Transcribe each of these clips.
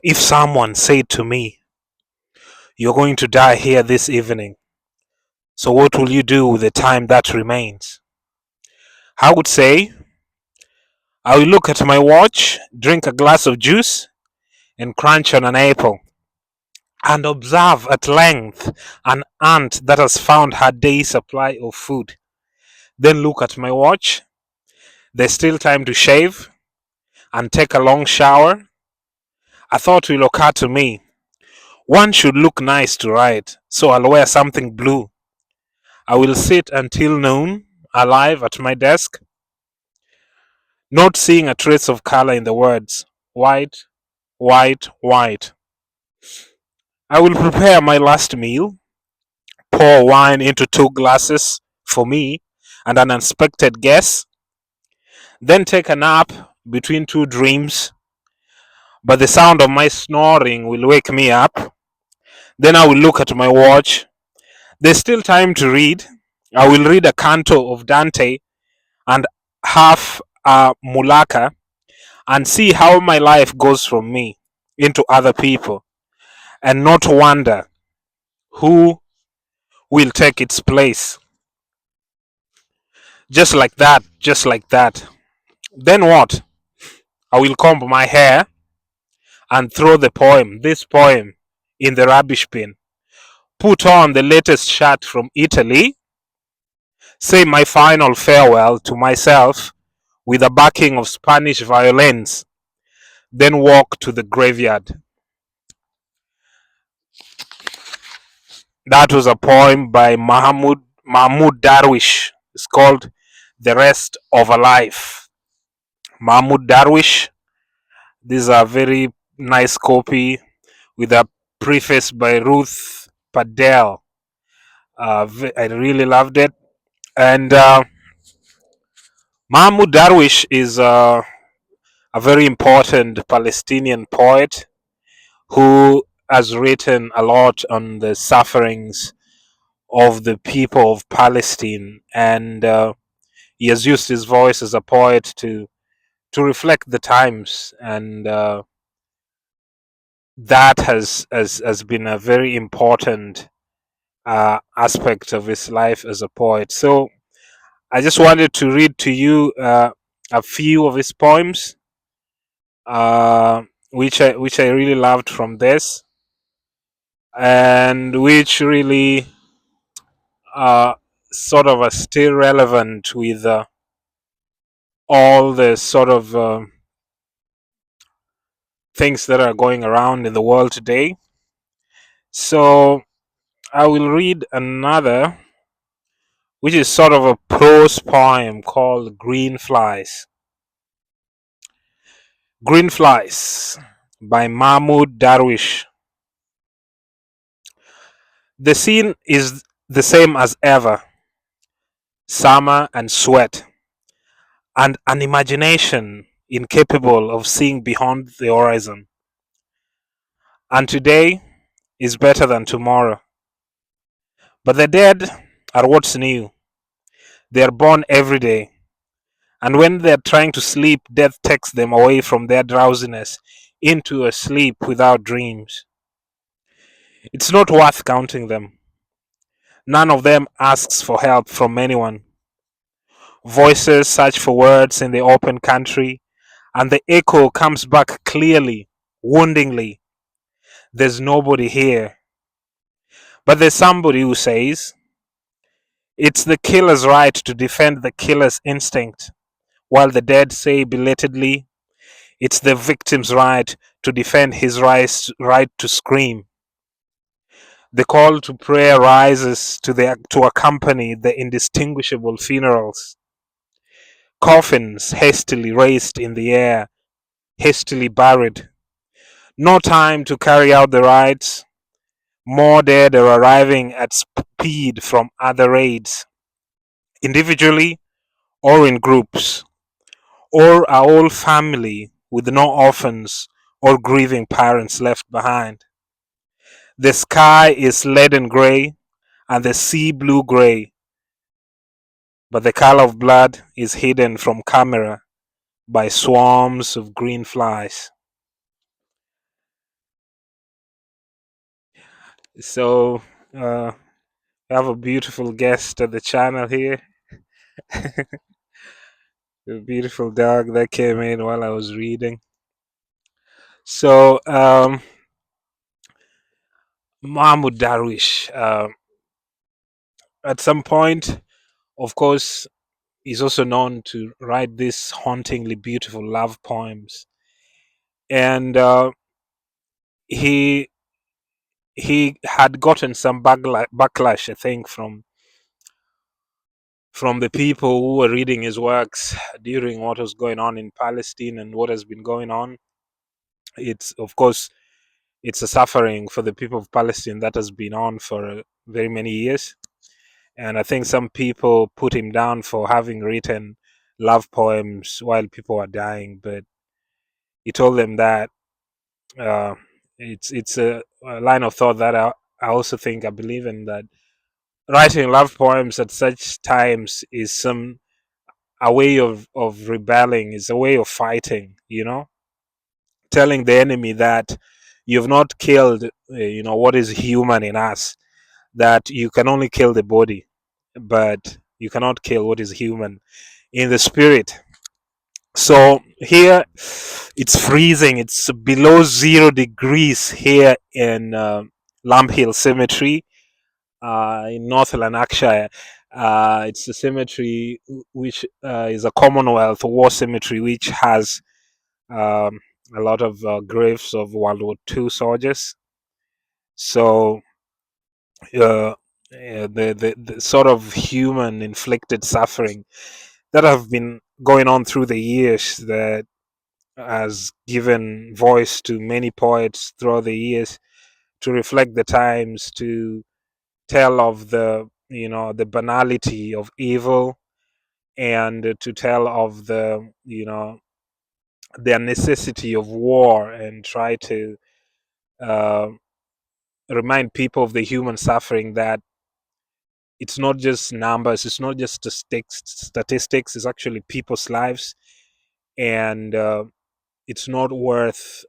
If someone said to me, "You're going to die here this evening, so what will you do with the time that remains?" I would say, I will look at my watch, drink a glass of juice, and crunch on an apple, and observe at length an ant that has found her day's supply of food. Then look at my watch. There's still time to shave and take a long shower. A thought will occur to me. One should look nice to write, so I'll wear something blue. I will sit until noon, alive at my desk, not seeing a trace of color in the words. White, white, white. I will prepare my last meal, pour wine into 2 glasses for me and an unexpected guest, then take a nap between 2 dreams, but the sound of my snoring will wake me up. Then I will look at my watch. There's still time to read. I will read a canto of Dante and half a mulaka and see how my life goes from me into other people and not wonder who will take its place. Just like that, just like that. Then what? I will comb my hair and throw this poem, in the rubbish bin. Put on the latest shirt from Italy, say my final farewell to myself with a backing of Spanish violins, then walk to the graveyard. That was a poem by Mahmoud Darwish. It's called The Rest of a Life. Mahmoud Darwish. This is a very nice copy with a preface by Ruth Padel. I really loved it. And Mahmoud Darwish is a very important Palestinian poet who has written a lot on the sufferings of the people of Palestine, and he has used his voice as a poet to reflect the times, and that has been a very important aspect of his life as a poet. So I just wanted to read to you a few of his poems, which I really loved from this, and which really sort of are still relevant with all the sort of things that are going around in the world today. So I will read another, which is sort of a prose poem called Green Flies. Green Flies by Mahmoud Darwish. The scene is the same as ever: summer and sweat, and an imagination incapable of seeing beyond the horizon. And today is better than tomorrow. But the dead are what's new. They are born every day. And when they are trying to sleep, death takes them away from their drowsiness into a sleep without dreams. It's not worth counting them. None of them asks for help from anyone. Voices search for words in the open country, and the echo comes back clearly, woundingly. There's nobody here. But there's somebody who says, it's the killer's right to defend the killer's instinct, while the dead say belatedly, it's the victim's right to defend his right to scream. The call to prayer rises to accompany the indistinguishable funerals. Coffins hastily raised in the air, hastily buried. No time to carry out the rites. More dead are arriving at speed from other raids, individually or in groups, or a whole family with no orphans or grieving parents left behind. The sky is leaden grey and the sea blue grey, but the color of blood is hidden from camera by swarms of green flies. So we have a beautiful guest at the channel here, a beautiful dog that came in while I was reading. So Mahmoud Darwish, at some point, of course, is also known to write these hauntingly beautiful love poems, and he he had gotten some backlash, I think, from the people who were reading his works during what was going on in Palestine and what has been going on. It's, of course, it's a suffering for the people of Palestine that has been on for very many years. And I think some people put him down for having written love poems while people are dying, but he told them that uh, it's a line of thought that I also think I believe in, that writing love poems at such times is some a way of rebelling, is a way of fighting, telling the enemy that you've not killed what is human in us, that you can only kill the body, but you cannot kill what is human in the spirit. So here it's freezing, it's below 0 degrees here in Lamb Hill Cemetery in North Lanarkshire. It's a cemetery which is a Commonwealth war cemetery, which has um, a lot of graves of World War II soldiers. So the sort of human inflicted suffering that have been going on through the years, that has given voice to many poets throughout the years, to reflect the times, to tell of the banality of evil, and to tell of the necessity of war, and try to uh, remind people of the human suffering, that it's not just numbers, it's not just statistics, it's actually people's lives. And it's not worth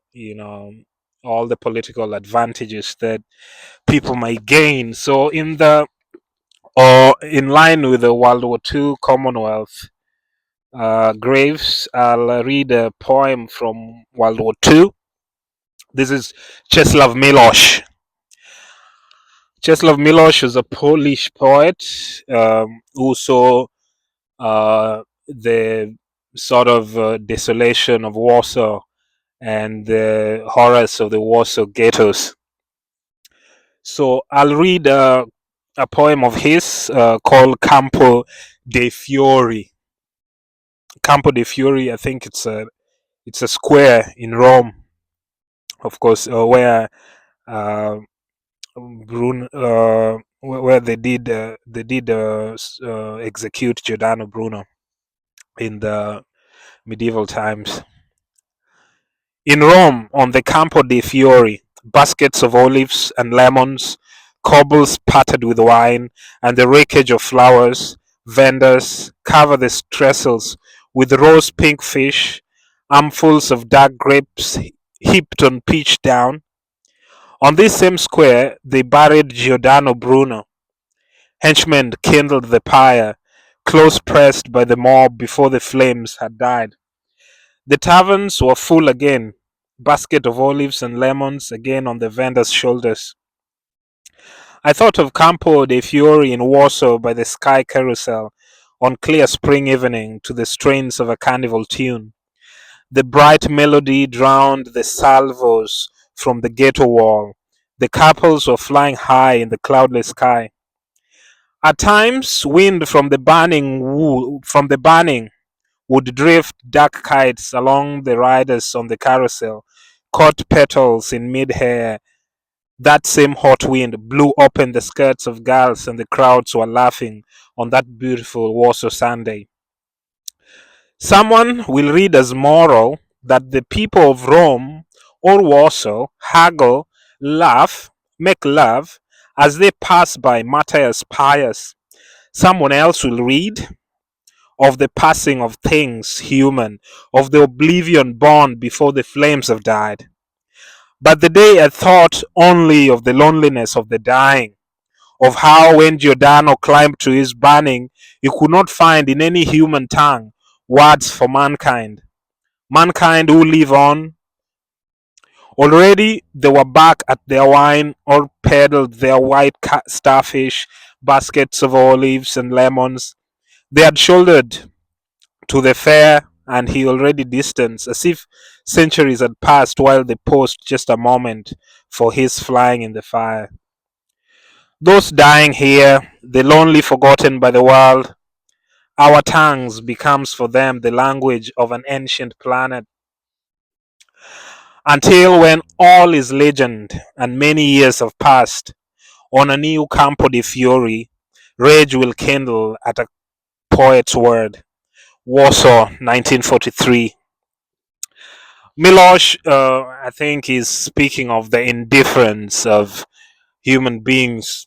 all the political advantages that people might gain. So in line with the World War II Commonwealth graves, I'll read a poem from World War II. This is Czeslaw Milosz. Czeslaw Milosz is a Polish poet who saw the sort of desolation of Warsaw and the horrors of the Warsaw ghettos. So I'll read a poem of his called Campo dei Fiori. Campo dei Fiori, I think it's a square in Rome, of course, where uh, where they did execute Giordano Bruno in the medieval times. In Rome, on the Campo dei Fiori, baskets of olives and lemons, cobbles pattered with wine, and the wreckage of flowers, vendors cover the trestles with rose pink fish, armfuls of dark grapes heaped on peach down. On this same square, they buried Giordano Bruno. Henchmen kindled the pyre, close pressed by the mob before the flames had died. The taverns were full again, basket of olives and lemons again on the vendors' shoulders. I thought of Campo dei Fiori in Warsaw by the Sky Carousel on clear spring evening to the strains of a carnival tune. The bright melody drowned the salvos from the ghetto wall. The couples were flying high in the cloudless sky. At times, wind from the burning would drift dark kites along the riders on the carousel, caught petals in mid-air. That same hot wind blew open the skirts of girls, and the crowds were laughing on that beautiful Warsaw Sunday. Someone will read as moral that the people of Rome or Warsaw haggle, laugh, make love as they pass by martyrs pious. Someone else will read of the passing of things human, of the oblivion born before the flames have died. But the day I thought only of the loneliness of the dying, of how when Giordano climbed to his burning, he could not find in any human tongue words for mankind. Mankind who live on. Already they were back at their wine or peddled their white starfish, baskets of olives and lemons. They had shouldered to the fair, and he already distanced, as if centuries had passed while they paused just a moment for his flying in the fire. Those dying here, the lonely forgotten by the world, our tongues becomes for them the language of an ancient planet. Until when all is legend and many years have passed, on a new Campo di Fiori, rage will kindle at a poet's word. Warsaw, 1943. Milosz, I think, is speaking of the indifference of human beings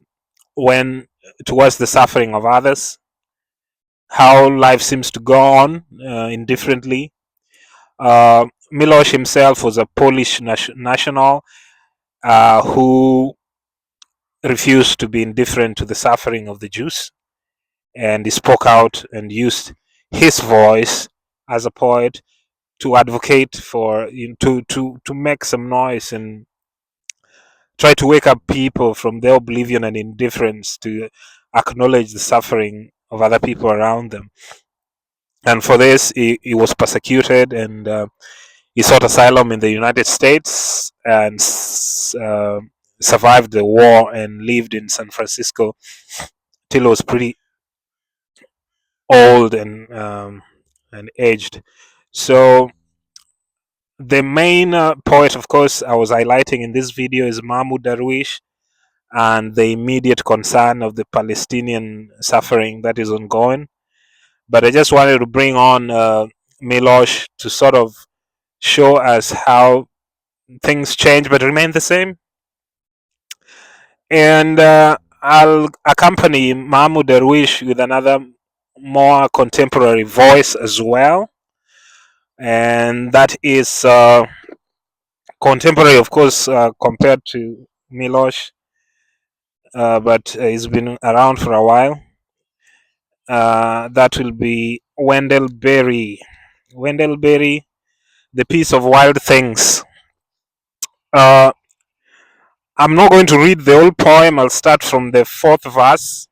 when towards the suffering of others, how life seems to go on indifferently. Uh, Milosz himself was a Polish national who refused to be indifferent to the suffering of the Jews, and he spoke out and used his voice as a poet to advocate for to make some noise and try to wake up people from their oblivion and indifference to acknowledge the suffering of other people around them. And for this, he was persecuted, and he sought asylum in the United States and survived the war and lived in San Francisco till he was pretty old and aged. So the main poet, of course, I was highlighting in this video is Mahmoud Darwish, and the immediate concern of the Palestinian suffering that is ongoing. But I just wanted to bring on Milosh to sort of show us how things change but remain the same. And I'll accompany Mahmoud Darwish with another more contemporary voice as well. And that is contemporary, of course, compared to Milosh, but he's been around for a while. That will be Wendell Berry. Wendell Berry, The Piece of Wild Things. Uh, I'm not going to read the whole poem. I'll start from the fourth verse.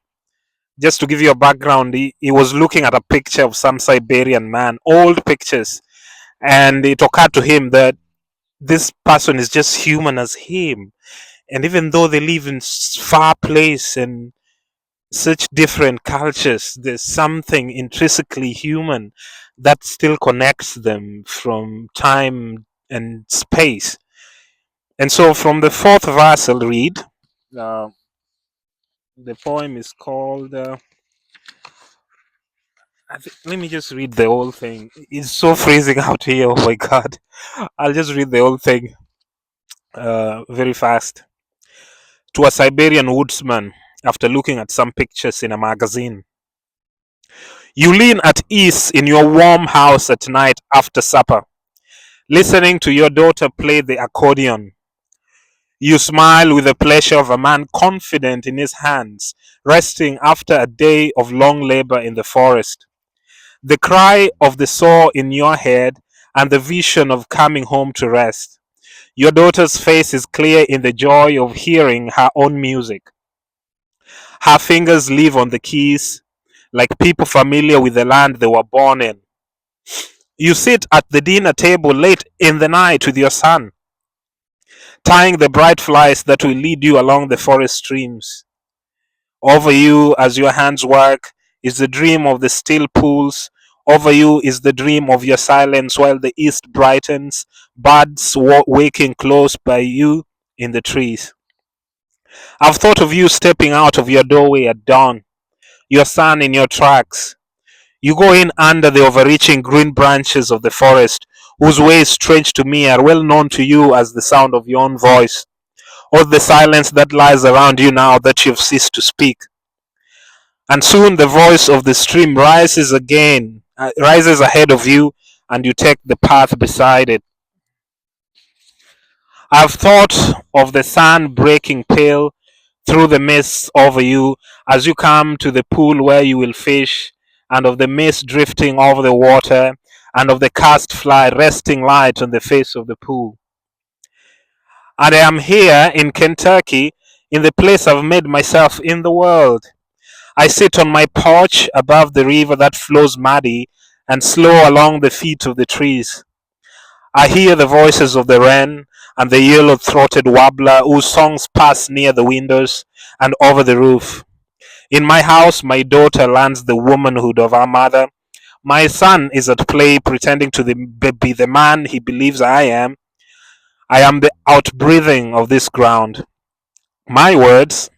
Just to give you a background, he was looking at a picture of some Siberian man, old pictures, and it occurred to him that this person is just human as him. And even though they live in far place and such different cultures, there's something intrinsically human that still connects them from time and space. And so from the fourth verse, I'll read. Uh, the poem is called. Let me just read the whole thing. It's so freezing out here. Oh my god. I'll just read the whole thing very fast. To a Siberian woodsman, after looking at some pictures in a magazine. You lean at ease in your warm house at night after supper, listening to your daughter play the accordion. You smile with the pleasure of a man confident in his hands, resting after a day of long labor in the forest. The cry of the saw in your head and the vision of coming home to rest. Your daughter's face is clear in the joy of hearing her own music. Her fingers live on the keys like people familiar with the land they were born in. You sit at the dinner table late in the night with your son, tying the bright flies that will lead you along the forest streams. Over you, as your hands work, is the dream of the still pools. Over you is the dream of your silence while the east brightens, birds waking close by you in the trees. I've thought of you stepping out of your doorway at dawn, your son in your tracks. You go in under the overreaching green branches of the forest, whose ways, strange to me, are well known to you as the sound of your own voice, or the silence that lies around you now that you've ceased to speak. And soon the voice of the stream rises ahead of you, and you take the path beside it. I've thought of the sun breaking pale through the mist over you as you come to the pool where you will fish, and of the mist drifting over the water, and of the cast fly resting light on the face of the pool. And I am here in Kentucky, in the place I've made myself in the world. I sit on my porch above the river that flows muddy and slow along the feet of the trees. I hear the voices of the wren and the yellow throated warbler whose songs pass near the windows and over the roof. In my house, my daughter learns the womanhood of her mother. My son is at play pretending to be the man he believes I am. I am the outbreathing of this ground. My words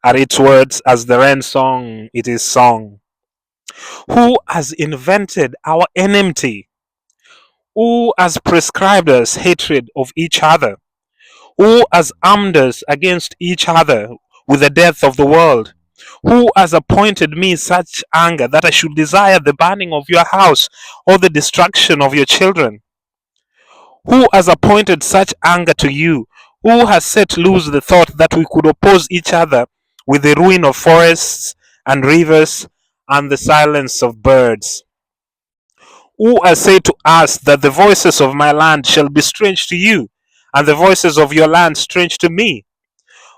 are its words, as the wren song it is song. Who has invented our enmity? Who has prescribed us hatred of each other? Who has armed us against each other with the death of the world? Who has appointed me such anger that I should desire the burning of your house or the destruction of your children? Who has appointed such anger to you? Who has set loose the thought that we could oppose each other with the ruin of forests and rivers and the silence of birds? Who has said to us that the voices of my land shall be strange to you, and the voices of your land strange to me?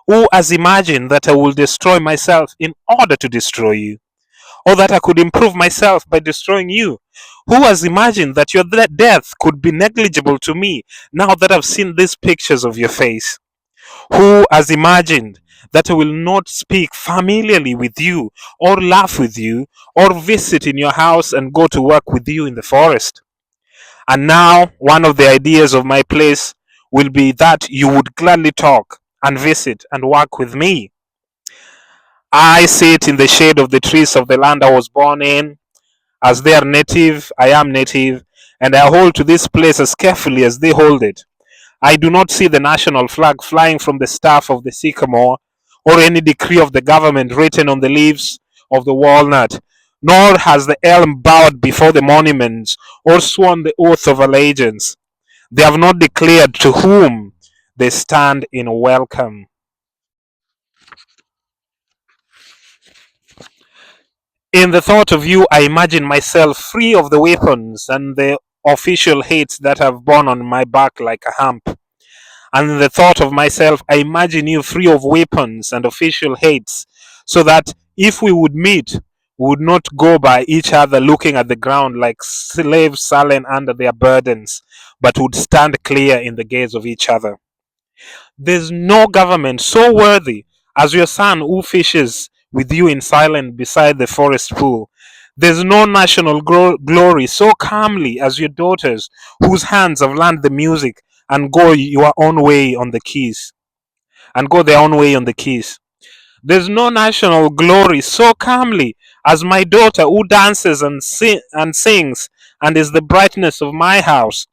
Who has imagined that I will destroy myself in order to destroy you, or that I could improve myself by destroying you? Who has imagined that your death could be negligible to me now that I've seen these pictures of your face? Who has imagined that I will not speak familiarly with you, or laugh with you, or visit in your house and go to work with you in the forest? And now, one of the ideas of my place will be that you would gladly talk and visit and work with me. I sit in the shade of the trees of the land I was born in. As they are native, I am native, and I hold to this place as carefully as they hold it. I do not see the national flag flying from the staff of the sycamore, or any decree of the government written on the leaves of the walnut, nor has the elm bowed before the monuments, or sworn the oath of allegiance. They have not declared to whom they stand in welcome. In the thought of you, I imagine myself free of the weapons and the official hates that have borne on my back like a hump. And in the thought of myself, I imagine you free of weapons and official hates, so that if we would meet, we would not go by each other looking at the ground like slaves sullen under their burdens, but would stand clear in the gaze of each other. There's no government so worthy as your son who fishes with you in silence beside the forest pool. There's no national glory so calmly as your daughters whose hands have learned the music and go your own way on the keys and go their own way on the keys. There's no national glory so calmly as my daughter who dances and sings and is the brightness of my house.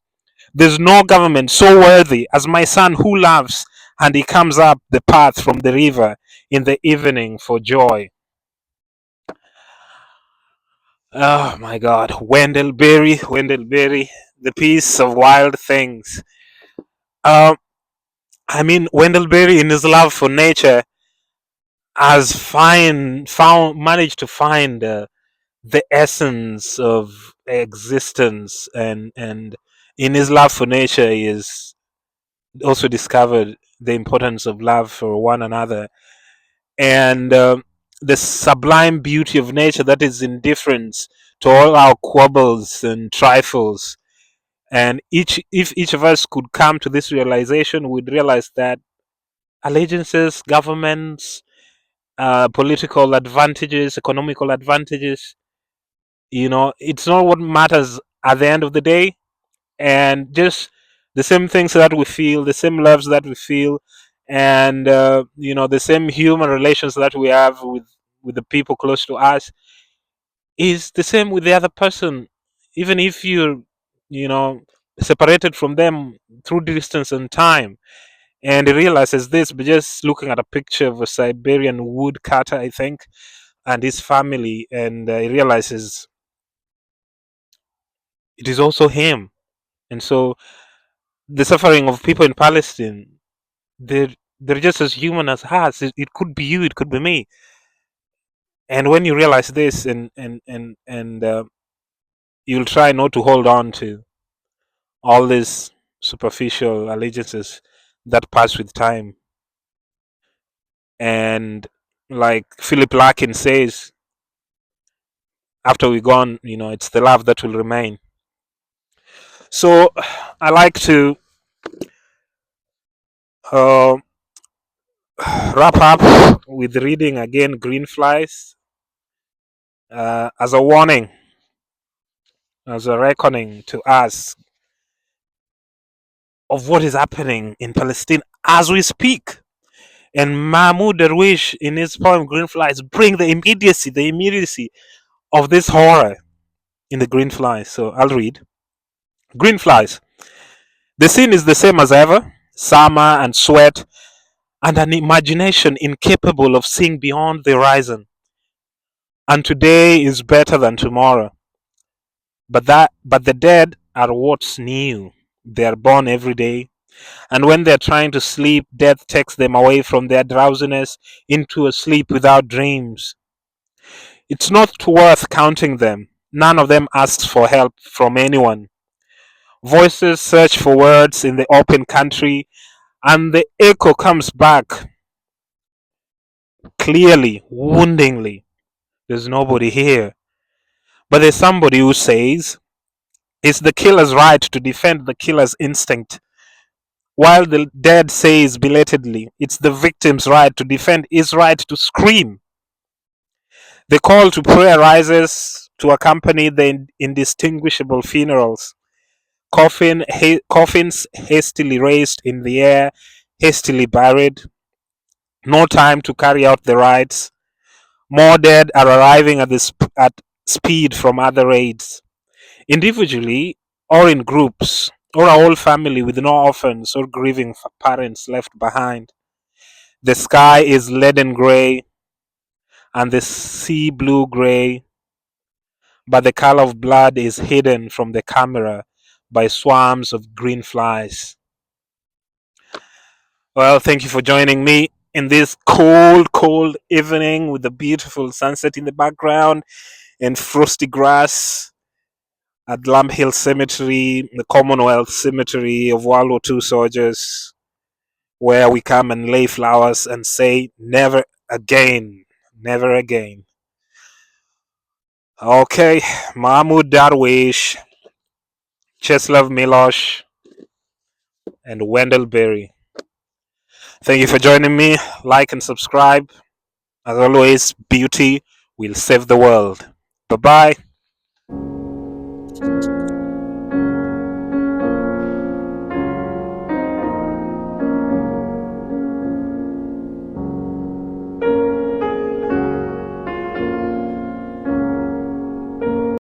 There's no government so worthy as my son who loves and he comes up the path from the river in the evening for joy. Oh my God, Wendell Berry, the piece of wild things. Um, I mean, Wendell Berry, in his love for nature, has managed to find the essence of existence, and in his love for nature, he has also discovered the importance of love for one another and the sublime beauty of nature that is indifference to all our quibbles and trifles. And if each of us could come to this realization, we'd realize that allegiances, governments, political advantages, economical advantages, it's not what matters at the end of the day. And just the same things that we feel, the same loves that we feel, and the same human relations that we have with the people close to us is the same with the other person, even if you're you know separated from them through distance and time. And he realizes this by just looking at a picture of a Siberian woodcutter, I think, and his family, and he realizes it is also him. And so the suffering of people in Palestine, they're they're just as human as us. It could be you, it could be me. And when you realize this, and you'll try not to hold on to all these superficial allegiances that pass with time. And like Philip Larkin says, after we're gone, it's the love that will remain. So I like to uh, wrap up with reading again Green Flies as a warning, as a reckoning to us of what is happening in Palestine as we speak. And Mahmoud Darwish, in his poem Green Flies, bring the immediacy of this horror in the Green Flies. So I'll read. Green Flies. The scene is the same as ever: summer and sweat, and an imagination incapable of seeing beyond the horizon. And today is better than tomorrow. But the dead are what's new. They are born every day. And when they're trying to sleep, death takes them away from their drowsiness into a sleep without dreams. It's not worth counting them. None of them asks for help from anyone. Voices search for words in the open country, and the echo comes back clearly, woundingly. There's nobody here. But there's somebody who says it's the killer's right to defend the killer's instinct, while the dead says belatedly it's the victim's right to defend his right to scream. The call to prayer rises to accompany the indistinguishable funerals. Coffins hastily raised in the air, hastily buried. No time to carry out the rites. More dead are arriving at speed from other raids, individually or in groups, or a whole family with no orphans or grieving parents left behind. The sky is leaden gray and the sea blue gray, but the color of blood is hidden from the camera by swarms of green flies. Well, thank you for joining me in this cold, cold evening with the beautiful sunset in the background and frosty grass at Lamb Hill Cemetery, the Commonwealth Cemetery of World War II soldiers, where we come and lay flowers and say, never again, never again. Okay, Mahmoud Darwish, Czeslaw, Milosz, and Wendell Berry. Thank you for joining me. Like and subscribe. As always, beauty will save the world. Bye bye.